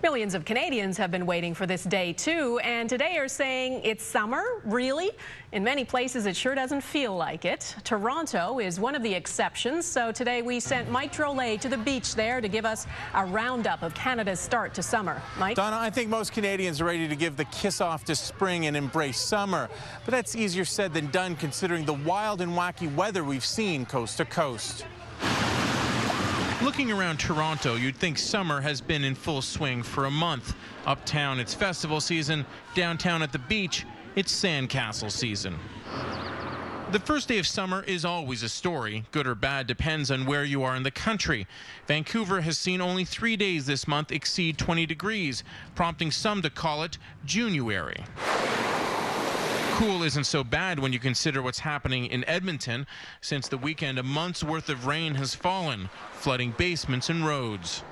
Millions of Canadians have been waiting for this day too, and today are saying it's summer, really? In many places it sure doesn't feel like it. Toronto is one of the exceptions, so today we sent Mike Drolet to the beach there to give us a roundup of Canada's start to summer. Mike? Donna, I think most Canadians are ready to give the kiss off to spring and embrace summer, but that's easier said than done considering the wild and wacky weather we've seen coast to coast. Looking around Toronto, you'd think summer has been in full swing for a month. Uptown, it's festival season. Downtown at the beach, it's sandcastle season. The first day of summer is always a story. Good or bad depends on where you are in the country. Vancouver has seen only 3 days this month exceed 20 degrees, prompting some to call it Junuary. Cool isn't so bad when you consider what's happening in Edmonton. Since the weekend, a month's worth of rain has fallen, flooding basements and roads.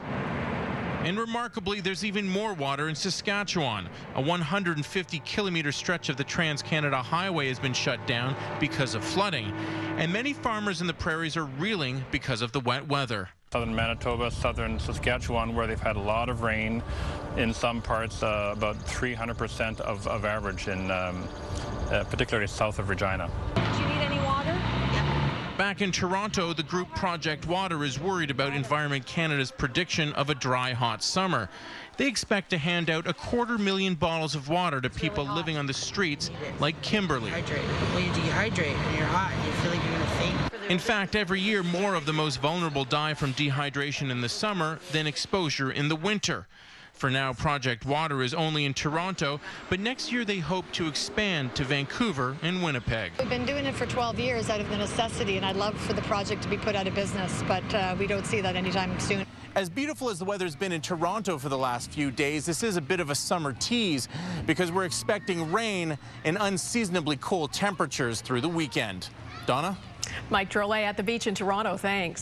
And remarkably, there's even more water in Saskatchewan. A 150-kilometer stretch of the Trans-Canada Highway has been shut down because of flooding. And many farmers in the prairies are reeling because of the wet weather. Southern Manitoba, southern Saskatchewan, where they've had a lot of rain, in some parts about 300% of average, in particularly south of Regina. Do you need any water? Back in Toronto, the group Project Water is worried about Environment Canada's prediction of a dry, hot summer. They expect to hand out 250,000 bottles of water to people living on the streets like Kimberly. When you dehydrate and you're hot, you feel like you're going to faint. In fact, every year more of the most vulnerable die from dehydration in the summer than exposure in the winter. For now, Project Water is only in Toronto, but next year they hope to expand to Vancouver and Winnipeg. We've been doing it for 12 years out of the necessity, and I'd love for the project to be put out of business, but we don't see that anytime soon. As beautiful as the weather's been in Toronto for the last few days, this is a bit of a summer tease because we're expecting rain and unseasonably cool temperatures through the weekend. Donna? Mike Drolet at the beach in Toronto, thanks.